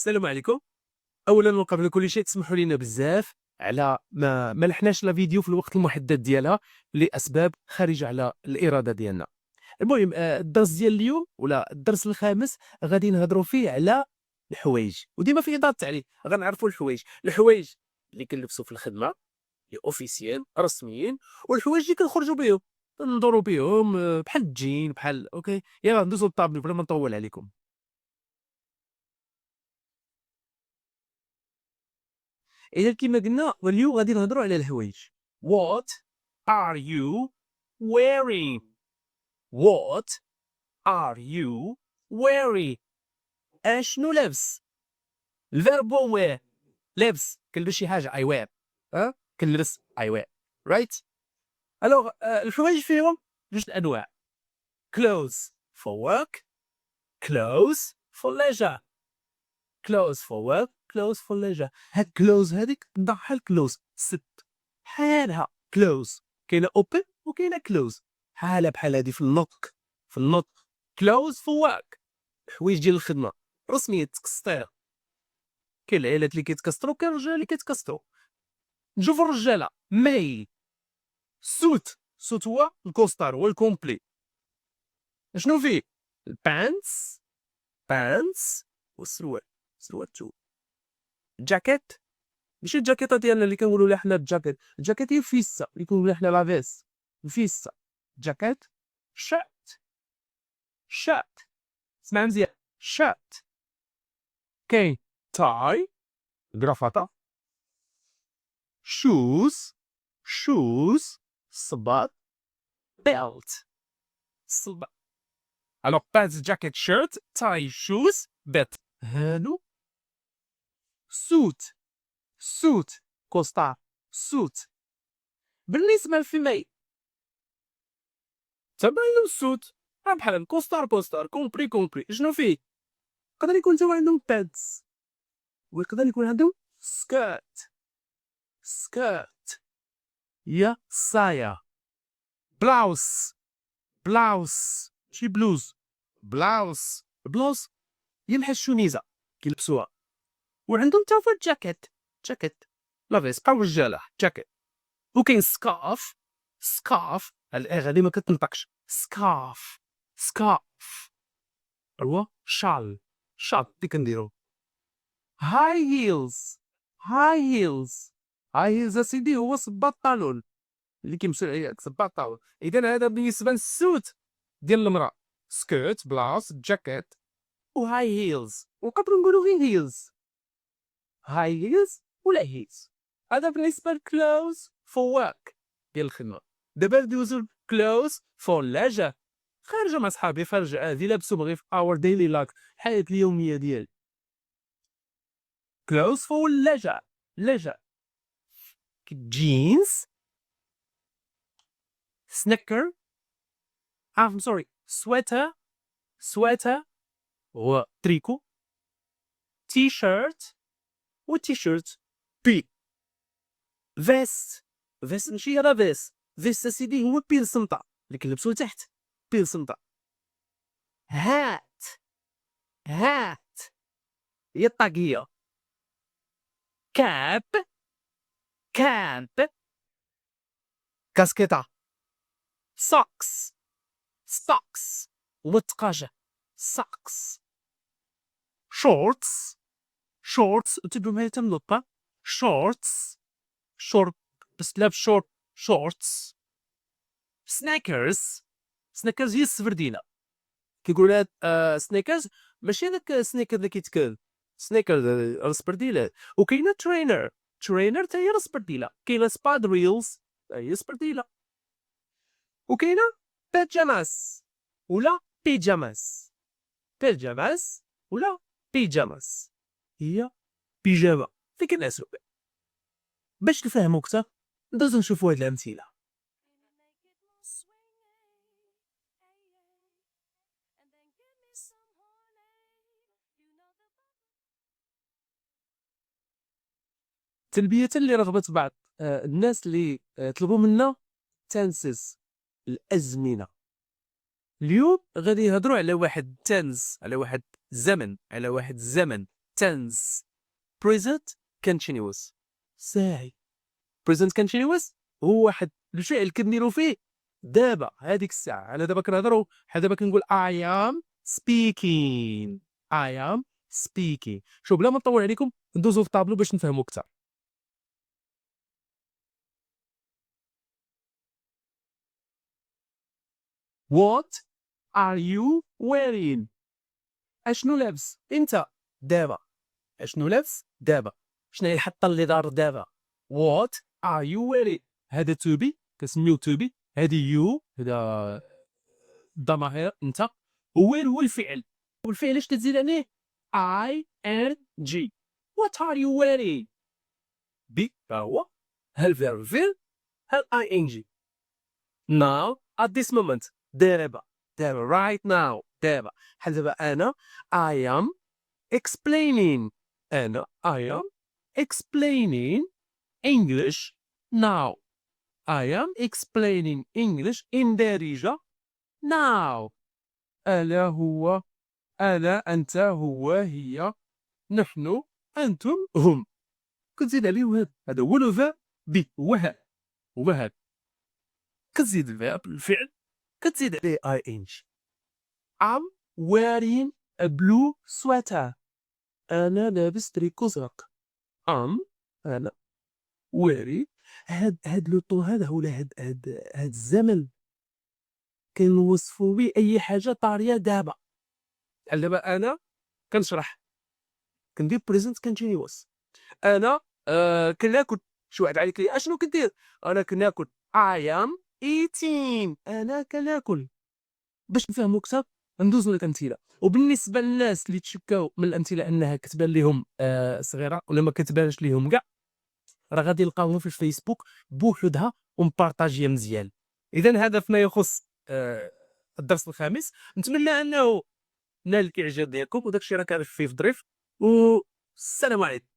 السلام عليكم. اولا وقبل كل شيء تسمحوا لنا بزاف على ما لحناش لا فيديو في الوقت المحدد ديالها لاسباب خارجه على الاراده ديالنا. المهم الدرس ديال اليوم ولا الدرس الخامس غادي نهضروا فيه على الحوايج، وديما في اطار التعريف غنعرفوا الحوايج اللي كنلبسوا في الخدمه اللي اوفيسيال رسميين، والحوايج اللي كنخرجوا بهم ندوروا بهم بحال الجين بحال اوكي. يلا ندوزو للطابلو بلا ما نطول عليكم. إذا كما قلنا اليوم غادي نهضروا على الحوايج. What are you wearing? What are you wearing? اشنو لابس؟ الفيرب wear لابس، كنلبس شي حاجه I wear. كنلبس I wear right. الوغ الحوايج فيهم جوج انواع: clothes for work, clothes for leisure. clothes for work, clothes for leisure. هاد clothes هذيك تضع بحال clothes ست حالها close، كاينه open وكاينه close، حالها بحال هادي في النطق close for work حوايج ديال الخدمه رسميه تكسطير. كاين العائلات اللي كيتكسطروا، كاين الرجال اللي كيتكسطروا. نشوفوا الرجاله ماي سوت هو الكوستار هو الكومبلي. شنو فيه؟ البانس والسروال تو. جاكيت ماشي الجاكيطه ديالنا اللي كنقولوا لها حنا الجاكيت هي فيسا اللي كنقولوا لها حنا لافيس الفيسا. جاكيت شات اسمع مزيان شات. كاين تاي كرافاطه. شوز صباط. بيلت صباط. الوغ بانس جاكيت شيرت تاي شوز بيلت. هادو سوت كوستار سوت. بالنسبه للفيميل تبعين السوت بحال الكوستار كومبري. شنو فيه؟ يقدر يكون تا عندهم بانتس، ويقدر يكون عندهم سكيرت يا صايا. بلاوس شي بلاوس هي بحال الشوميزه كيلبسوها. وعندهم تا هو جاكيت لافيس بحال الرجاله جاكيت. وكاين سكاف الاغ هادي ما كتنطقش سكاف هو شال اللي كنديرو. هاي هيلز اسيدي هو صباط طالون اللي كيمشي عليك صباط طالون. اذا هذا بالنسبه للسوت ديال المراه، سكيرت بلاص جاكيت وهاي هيلز. ونقدروا نقولوا غير هاي هيلز ولا هيلز. هذا بالنسبه لكلوز فور ورك ديال الخدمه. دابا ندوزو كلوز فور لاجا، خارجه مع صحابي خارجه عادي لابسهم غير في اور ديلي لايف الحياه اليوميه ديالي. كلوز فور لاجا جينز سنيكر سوري سويتر هو تريكو. تي شيرت بي. فيست ماشي راه فيست سيدي هو بيل سمطه اللي كنلبسو لتحت بيل سمطه. هات هي الطاقيه. كاب كاسكيطه. سوكس هو التقاجه سوكس. شورتس تبدو معايا تمنطه شورت بس لابس شورتس. سنيكرز هي السفردينه كيقولوا لها سنيكرز ماشي هذاك سنيكر اللي كيتكل سنيكر راس برديله. وكاينه ترينر حتى هي راس برديله. كاينه سباد ريلز هي سبرديله. وكاينه بيجاماس ولا بيجاماس ولا بيجاماس هي بيجامه في كناسو. باش تفهموا اكثر ندوزو نشوفوا هاد الامثله. تلبية لرغبة بعض الناس اللي طلبوا منا تنسز الازمنه. اليوم غادي يهضروا على واحد تنس، على واحد زمن tense. present continuous. ساهي. present continuous هو واحد الفعل كنديرو فيه دابا هذيك الساعة. أنا دابا كنهضرو بحال دابا كنقول I am speaking. I am speaking. شوف بلا ما نطول عليكم ندوزو في الطابلو باش نفهمو أكثر. What are you wearing؟ أشنو لابس أنت دابا؟ أشنو لابس دابا؟ شنو هي الحطة اللي دار دابا؟ What are you wearing؟ هذا to be كنسميوه to be. هذه you هذا الضمائر أنت. وين هو الفعل؟ والفعل اش تزيد عليه؟ ing. What are you wearing؟ بي هو هل فعل هل ing. Now at this moment دابا right now دابا بحال دابا أنا I am explaining. أنا I am explaining English now. I am explaining English in دارجة now. أنا هو أنا أنت هو هي نحن أنتم هم. كتزيد عليه هذا هو لو فيرب بي هو هذا. كتزيد الفيرب الفعل كتزيد عليه ing. I'm wearing a blue sweater. أنا لابس تريكو زرق. أنا wearing. هاد لو طون هذا ولا هاد الزمن كنوصفو به أي حاجة طارية دابا. بحال دابا أنا كنشرح كندير present continuous. أنا كناكل. شي واحد عليك لي أشنو كدير؟ أنا كناكل. I am eating. أنا كناكل. باش نفهمو أكثر ندوزو للأمثلة. وبالنسبة للناس اللي تشكاو من الأمثلة أنها كتبان ليهم صغيرة ولا ما كتبانش ليهم كاع، راه غادي يلقاوها في الفيسبوك بوحدها ومبارطاجيها مزيان. إذا هذا فيما يخص الدرس الخامس. نتمنى أنه نال الإعجاب ديالكم وداك الشيء راه كان فيه في ظريف. والسلام عليكم.